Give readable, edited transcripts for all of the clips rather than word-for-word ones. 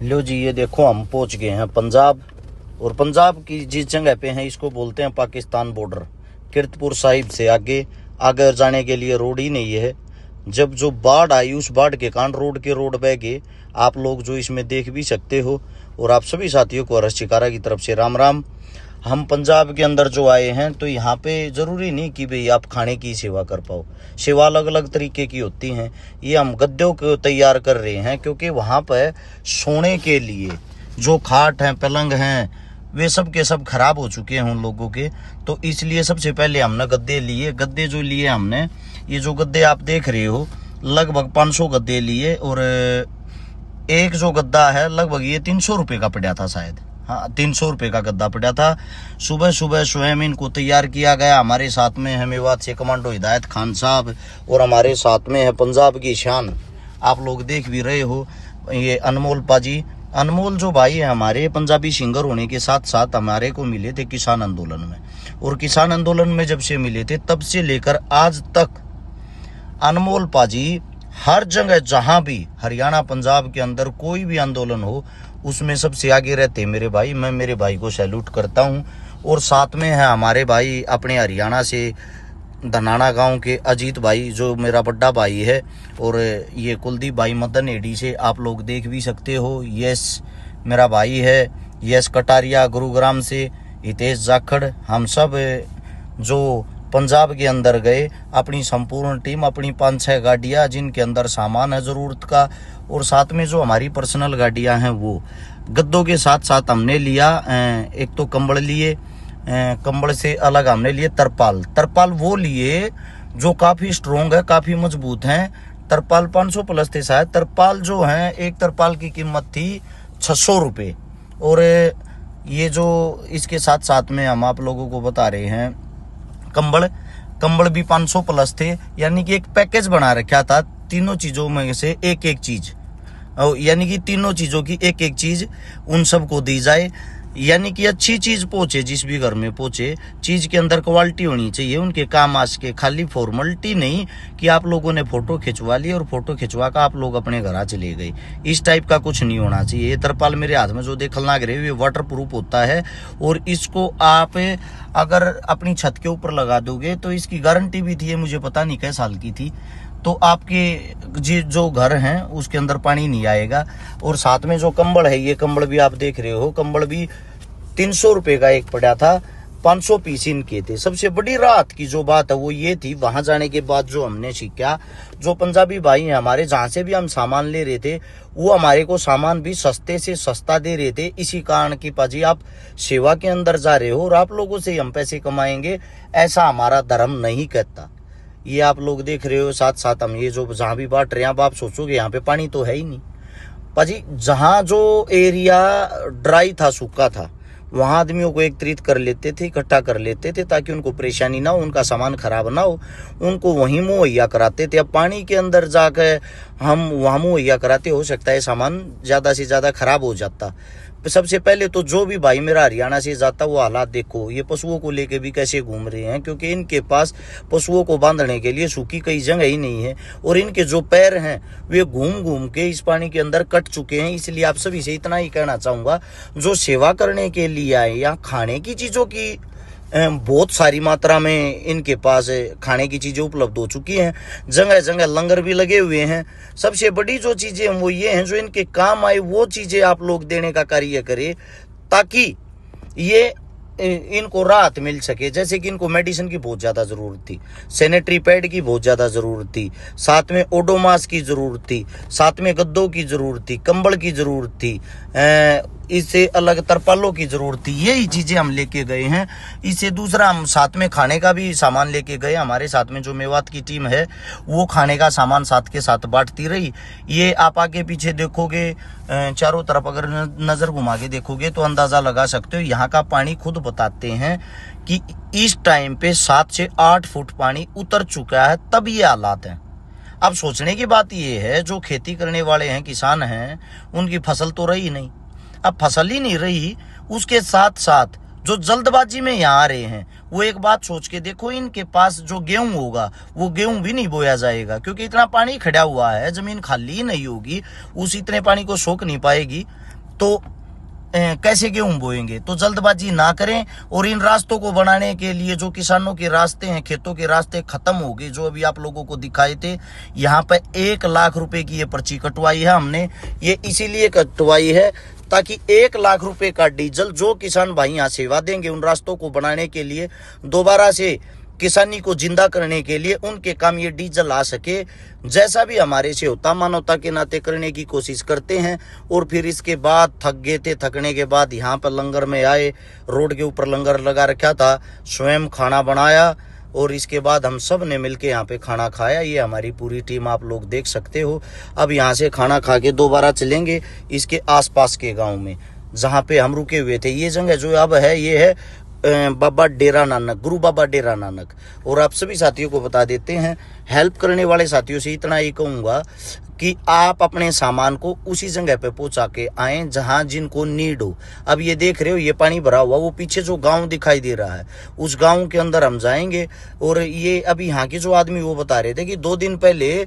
लो जी, ये देखो हम पहुंच गए हैं पंजाब। और पंजाब की जिस जगह पे हैं इसको बोलते हैं पाकिस्तान बॉर्डर। कीरतपुर साहिब से आगे आगे जाने के लिए रोड ही नहीं है। जब जो बाढ़ आई उस बाढ़ के कारण रोड बह गए। आप लोग जो इसमें देख भी सकते हो। और आप सभी साथियों को हर्ष चिकारा की तरफ से राम राम। हम पंजाब के अंदर जो आए हैं तो यहाँ पे ज़रूरी नहीं कि भाई आप खाने की सेवा कर पाओ। सेवा अलग अलग तरीके की होती हैं। ये हम गद्दों को तैयार कर रहे हैं क्योंकि वहाँ पर सोने के लिए जो खाट हैं पलंग हैं वे सब के सब खराब हो चुके हैं उन लोगों के। तो इसलिए सबसे पहले हमने गद्दे लिए। गद्दे जो लिए हमने, ये जो गद्दे आप देख रहे हो लगभग 500 गद्दे लिए। और एक जो गद्दा है लगभग ये 300 रुपये का पड़ा था शायद। हाँ, 300 रुपये का गद्दा पड़ा था। सुबह सुबह स्वयं इनको तैयार किया गया। हमारे साथ में है मेवात से कमांडो हिदायत खान साहब और हमारे साथ में है पंजाब की शान, आप लोग देख भी रहे हो, ये अनमोल पाजी। अनमोल जो भाई है हमारे पंजाबी सिंगर होने के साथ साथ हमारे को मिले थे किसान आंदोलन में। और किसान आंदोलन में जब से मिले थे तब से लेकर आज तक अनमोल पाजी हर जगह जहां भी हरियाणा पंजाब के अंदर कोई भी आंदोलन हो उसमें सबसे आगे रहते मेरे भाई। मैं मेरे भाई को सैल्यूट करता हूं। और साथ में है हमारे भाई अपने हरियाणा से धनाना गांव के अजीत भाई जो मेरा बड़ा भाई है। और ये कुलदीप भाई मदन एडी से आप लोग देख भी सकते हो। यस मेरा भाई है। यस कटारिया गुरुग्राम से हितेश जाखड़। हम सब जो पंजाब के अंदर गए अपनी संपूर्ण टीम, अपनी 5-6 गाड़ियाँ जिनके अंदर सामान है ज़रूरत का। और साथ में जो हमारी पर्सनल गाड़ियाँ हैं वो गद्दों के साथ साथ हमने लिया। एक तो कंबल लिए, कंबल से अलग हमने लिए तरपाल वो लिए जो काफ़ी स्ट्रोंग है, काफ़ी मजबूत हैं। तरपाल 500 प्लस थे शायद। तरपाल जो हैं एक तरपाल की कीमत थी 600 रुपये। और ये जो इसके साथ साथ में हम आप लोगों को बता रहे हैं कंबल भी 500 प्लस थे। यानी कि एक पैकेज बना रखा था तीनों चीज़ों में से एक एक चीज़, यानी कि तीनों चीज़ों की एक एक चीज़ उन सबको दी जाए। यानी कि अच्छी चीज़ पहुँचे, जिस भी घर में पहुँचे चीज़ के अंदर क्वालिटी होनी चाहिए, उनके काम आ सके। खाली फॉर्मेलिटी नहीं कि आप लोगों ने फ़ोटो खिंचवा ली और फ़ोटो खिंचवा कर आप लोग अपने घर चले गए, इस टाइप का कुछ नहीं होना चाहिए। ये तरपाल मेरे हाथ में जो देखने लग रहे ये वाटर प्रूफ होता है। और इसको आप अगर अपनी छत के ऊपर लगा दोगे तो इसकी गारंटी भी थी, ये मुझे पता नहीं कै साल की थी, तो आपके जो घर हैं उसके अंदर पानी नहीं आएगा। और साथ में जो कंबल है, ये कंबल भी आप देख रहे हो, कंबल भी 300 रुपये का एक पड़ा था, 500 पीस इनके थे। सबसे बड़ी राहत की जो बात है वो ये थी, वहां जाने के बाद जो हमने सीखा, जो पंजाबी भाई हैं हमारे जहाँ से भी हम सामान ले रहे थे वो हमारे को सामान भी सस्ते से सस्ता दे रहे थे। इसी कारण की पाजी आप सेवा के अंदर जा रहे हो और आप लोगों से हम पैसे कमाएंगे, ऐसा हमारा धर्म नहीं कहता। ये आप लोग देख रहे हो। साथ साथ हम ये जो जहाँ भी बांट रहे हैं, अब आप सोचोगे यहाँ पे पानी तो है ही नहीं पाजी। जहाँ जो एरिया ड्राई था, सूखा था, वहाँ आदमियों को एकत्रित कर लेते थे, इकट्ठा कर लेते थे ताकि उनको परेशानी ना हो, उनका सामान खराब ना हो, उनको वहीं मुहैया कराते थे। अब पानी के अंदर जाकर हम वहाँ मुहैया कराते, हो सकता है सामान ज़्यादा से ज़्यादा खराब हो जाता। सबसे पहले तो जो भी भाई मेरा हरियाणा से जाता वो हालात देखो, ये पशुओं को लेके भी कैसे घूम रहे हैं, क्योंकि इनके पास पशुओं को बांधने के लिए सूखी कई जगह ही नहीं है। और इनके जो पैर हैं वे घूम घूम के इस पानी के अंदर कट चुके हैं। इसलिए आप सभी से इतना ही कहना चाहूँगा, जो सेवा करने के लिए आए या खाने की चीज़ों की बहुत सारी मात्रा में इनके पास खाने की चीज़ें उपलब्ध हो चुकी हैं। जगह जगह लंगर भी लगे हुए हैं। सबसे बड़ी जो चीज़ें हैं वो ये हैं, जो इनके काम आए वो चीज़ें आप लोग देने का कार्य करें ताकि ये इनको राहत मिल सके। जैसे कि इनको मेडिसिन की बहुत ज़्यादा ज़रूरत थी, सैनिटरी पैड की बहुत ज़्यादा ज़रूरत थी, साथ में ओडोमास की ज़रूरत थी, साथ में गद्दों की ज़रूरत थी, कंबल की ज़रूरत थी, इससे अलग तरपालों की ज़रूरत थी। यही चीज़ें हम लेके गए हैं। इससे दूसरा हम साथ में खाने का भी सामान लेके गए। हमारे साथ में जो मेवात की टीम है वो खाने का सामान साथ के साथ बांटती रही। ये आप आगे पीछे देखोगे, चारों तरफ अगर नज़र घुमा के देखोगे तो अंदाज़ा लगा सकते हो। यहाँ का पानी खुद बताते हैं कि इस टाइम पे 7 से 8 फुट पानी उतर चुका है, तब ये हालात हैं। अब सोचने की बात ये है, जो खेती करने वाले हैं, किसान हैं, उनकी फसल तो रही नहीं। अब फसल ही नहीं रही, उसके साथ साथ जो जल्दबाजी में यहाँ आ रहे हैं, वो एक बात सोच के देखो, इनके पास जो गेहूं होगा वो गेहूं भी नहीं बोया जाएगा, क्योंकि इतना पानी खड़ा हुआ है, जमीन खाली नहीं होगी, उस इतने पानी को सोख नहीं पाएगी। तो कैसे गेहूं बोएंगे। तो जल्दबाजी ना करें और इन रास्तों को बनाने के लिए जो किसानों के रास्ते हैं, खेतों के रास्ते खत्म हो गए, जो अभी आप लोगों को दिखाए थे, यहाँ पे 1 लाख रुपए की ये पर्ची कटवाई है हमने। ये इसीलिए कटवाई है ताकि 1 लाख रुपए का डीजल जो किसान भाई यहाँ सेवा देंगे उन रास्तों को बनाने के लिए, दोबारा से किसानी को जिंदा करने के लिए उनके काम ये डीजल आ सके। जैसा भी हमारे से होता मानवता के नाते करने की कोशिश करते हैं। और फिर इसके बाद थक गए थे, थकने के बाद यहाँ पर लंगर में आए, रोड के ऊपर लंगर लगा रखा था, स्वयं खाना बनाया और इसके बाद हम सब ने मिलके यहाँ पे खाना खाया। ये हमारी पूरी टीम आप लोग देख सकते हो। अब यहाँ से खाना खा के दोबारा चलेंगे इसके आसपास के गाँव में जहाँ पे हम रुके हुए थे। ये जगह जो अब है ये है बाबा डेरा नानक, गुरु बाबा डेरा नानक। और आप सभी साथियों को बता देते हैं, हेल्प करने वाले साथियों से इतना ही कहूँगा कि आप अपने सामान को उसी जगह पे पहुंचा के आए जहां जिनको नीड हो। अब ये देख रहे हो ये पानी भरा हुआ, वो पीछे जो गांव दिखाई दे रहा है उस गांव के अंदर हम जाएंगे। और ये अभी यहाँ के जो आदमी वो बता रहे थे कि 2 दिन पहले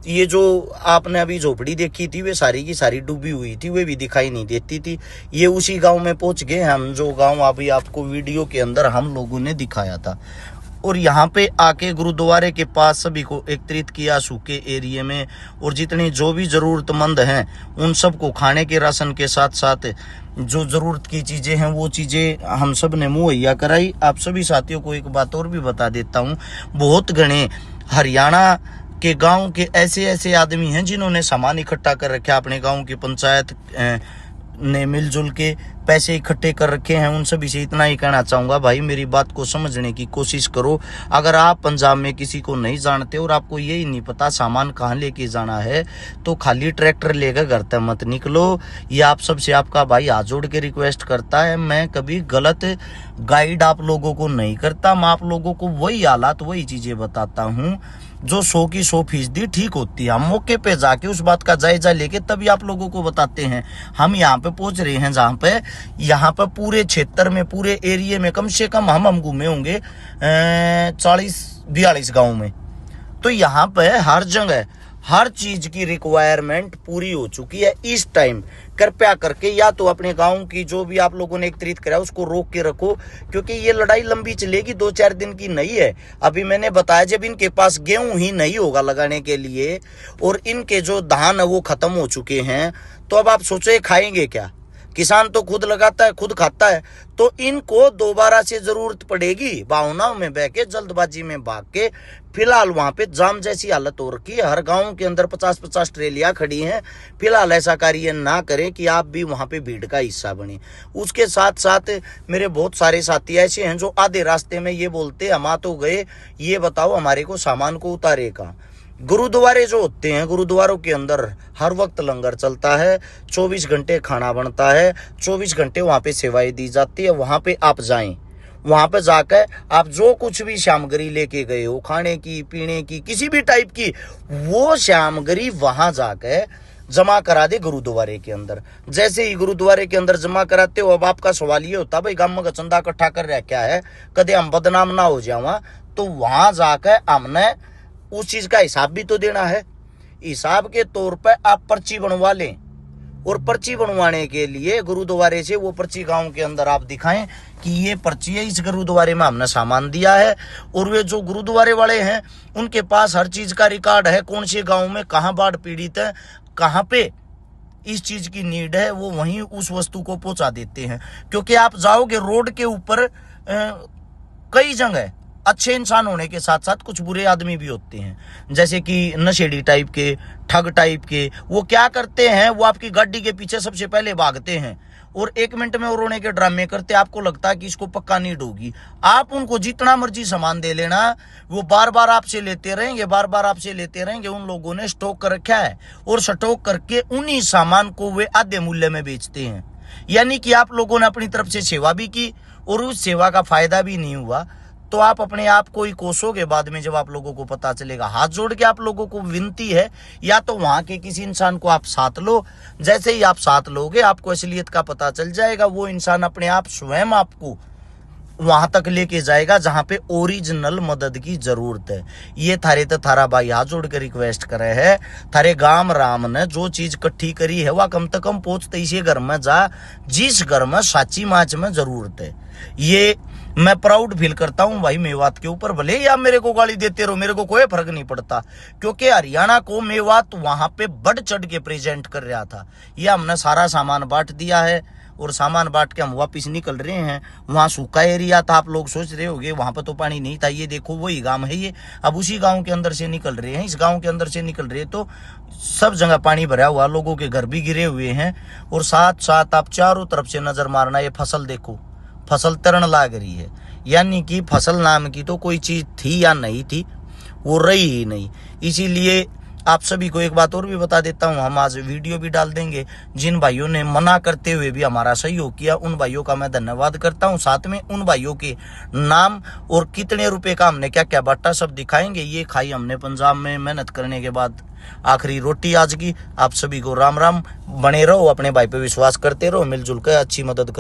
ये जो आपने अभी झोपड़ी देखी थी वे सारी की सारी डूबी हुई थी, वे भी दिखाई नहीं देती थी। ये उसी गांव में पहुंच गए हम, जो गांव अभी आपको वीडियो के अंदर हम लोगों ने दिखाया था। और यहाँ पे आके गुरुद्वारे के पास सभी को एकत्रित किया सूखे एरिया में, और जितने जो भी जरूरतमंद हैं उन सबको खाने के राशन के साथ साथ जो जरूरत की चीजें हैं वो चीजें हम सब ने मुहैया कराई। आप सभी साथियों को एक बात और भी बता देता हूँ, बहुत घने हरियाणा के गांव के ऐसे ऐसे आदमी हैं जिन्होंने सामान इकट्ठा कर रखा, अपने गांव की पंचायत ने मिलजुल के पैसे इकट्ठे कर रखे हैं। उन सभी से इतना ही कहना चाहूँगा, भाई मेरी बात को समझने की कोशिश करो। अगर आप पंजाब में किसी को नहीं जानते और आपको यही नहीं पता सामान कहाँ लेके जाना है, तो खाली ट्रैक्टर लेकर घर तक मत निकलो। ये आप सबसे आपका भाई हाथ जोड़ के रिक्वेस्ट करता है। मैं कभी गलत गाइड आप लोगों को नहीं करता, मैं आप लोगों को वही हालात वही चीज़ें बताता हूँ जो 100 की 100% ठीक होती है। हम मौके पे जाके उस बात का जायजा लेके तभी आप लोगों को बताते हैं। हम यहाँ पे पहुंच रहे हैं जहाँ पे यहाँ पे पूरे क्षेत्र में, पूरे एरिया में कम से कम हम घूमे होंगे 40-42 गाँव में। तो यहाँ पे हर जगह हर चीज की रिक्वायरमेंट पूरी हो चुकी है। इस टाइम कृपया करके या तो अपने गांव की जो भी आप लोगों ने एकत्रित करा उसको रोक के रखो, क्योंकि ये लड़ाई लंबी चलेगी, 2-4 दिन की नहीं है। अभी मैंने बताया जब इनके पास गेहूं ही नहीं होगा लगाने के लिए और इनके जो धान है वो खत्म हो चुके हैं, तो अब आप सोचो ये खाएंगे क्या। किसान तो खुद लगाता है खुद खाता है, तो इनको दोबारा से जरूरत पड़ेगी भावनाओं में बह के, जल्दबाजी में भाग के। फिलहाल वहां पे जाम जैसी हालत हो रखी है, हर गांव के अंदर 50-50 ट्रेलियां खड़ी हैं। फिलहाल ऐसा कार्य ना करें कि आप भी वहां पे भीड़ का हिस्सा बने। उसके साथ साथ मेरे बहुत सारे साथी ऐसे हैं जो आधे रास्ते में ये बोलते हम आ तो गए, ये बताओ हमारे को सामान को उतारे का। गुरुद्वारे जो होते हैं, गुरुद्वारों के अंदर हर वक्त लंगर चलता है, 24 घंटे खाना बनता है, 24 घंटे वहाँ पे सेवाएं दी जाती है। वहाँ पे आप जाएं, वहाँ पे जाकर आप जो कुछ भी सामग्री लेके गए हो, खाने की पीने की किसी भी टाइप की, वो सामग्री वहाँ जाकर जमा करा दे गुरुद्वारे के अंदर। जैसे ही गुरुद्वारे के अंदर जमा कराते हो, अब आपका सवाल ये होता भाई गांव में चंदा इकट्ठा कर रहा क्या है, कदे हम बदनाम ना हो जावा। तो वहां जाकर हमने उस चीज का हिसाब भी तो देना है। हिसाब के तौर पर आप पर्ची बनवा लें, और पर्ची बनवाने के लिए गुरुद्वारे से वो पर्ची गांव के अंदर आप दिखाएं कि ये पर्ची है, इस गुरुद्वारे में हमने सामान दिया है। और वे जो गुरुद्वारे वाले हैं उनके पास हर चीज का रिकॉर्ड है, कौन से गांव में कहां बाढ़ पीड़ित है, कहां पे इस चीज की नीड है, वो वहीं उस वस्तु को पहुंचा देते हैं। क्योंकि आप जाओगे रोड के ऊपर, कई जगह अच्छे इंसान होने के साथ साथ कुछ बुरे आदमी भी होते हैं, जैसे कि नशेड़ी टाइप के, ठग टाइप के। वो क्या करते हैं, वो आपकी गाड़ी के पीछे सबसे पहले भागते हैं और 1 मिनट में वो रोने के ड्रामे करते। आपको लगता है कि इसको पक्का नीड होगी, आप उनको जितना मर्जी सामान दे लेना, वो बार बार आपसे लेते रहेंगे, बार बार आपसे लेते रहेंगे। उन लोगों ने स्टॉक कर रखा है और स्टॉक करके उन्हीं सामान को वे आधे मूल्य में बेचते हैं। यानी कि आप लोगों ने अपनी तरफ से सेवा भी की और उस सेवा का फायदा भी नहीं हुआ, तो आप अपने आप को ही कोसोगे बाद में जब आप लोगों को पता चलेगा। हाथ जोड़ के आप लोगों को विनती है, या तो वहां के किसी इंसान को आप साथ लो। जैसे ही आप साथ लोगे आपको असलियत का पता चल जाएगा। वो इंसान अपने आप स्वयं आपको वहां तक लेके जाएगा जहां पे ओरिजिनल मदद की जरूरत है। ये थारे तो थारा भाई हाथ जोड़ के रिक्वेस्ट करे है, थारे गांव राम ने जो चीज इकट्ठी करी है वह कम से कम पहुंचते इसी घर में जा जिस घर में साची माच में जरूरत है। ये मैं प्राउड फील करता हूं भाई मेवात के ऊपर। भले ही आप मेरे को गाली देते रहो, मेरे को कोई फर्क नहीं पड़ता, क्योंकि हरियाणा को मेवात वहां पे बढ़ चढ़ के प्रेजेंट कर रहा था। ये हमने सारा सामान बांट दिया है और सामान बांट के हम वापिस निकल रहे हैं। वहां सूखा एरिया था, आप लोग सोच रहे होंगे वहां पर तो पानी नहीं था। ये देखो वही गांव है ये, अब उसी गांव के अंदर से निकल रहे हैं, इस गांव के अंदर से निकल रहे हैं तो सब जगह पानी भरा हुआ, लोगों के घर भी गिरे हुए हैं। और साथ साथ आप चारों तरफ से नजर मारना, ये फसल देखो, फसल तरण लाग रही है। यानी कि फसल नाम की तो कोई चीज थी या नहीं थी, वो रही ही नहीं। इसीलिए आप सभी को एक बात और भी बता देता हूं, हम आज वीडियो भी डाल देंगे। जिन भाइयों ने मना करते हुए भी हमारा सहयोग किया उन भाइयों का मैं धन्यवाद करता हूं। साथ में उन भाइयों के नाम और कितने रुपए का हमने क्या क्या बांटा सब दिखाएंगे। ये खाई हमने पंजाब में मेहनत करने के बाद आखिरी रोटी आज की। आप सभी को राम राम, बने रहो, अपने भाई पे विश्वास करते रहो, मिलजुल कर अच्छी मदद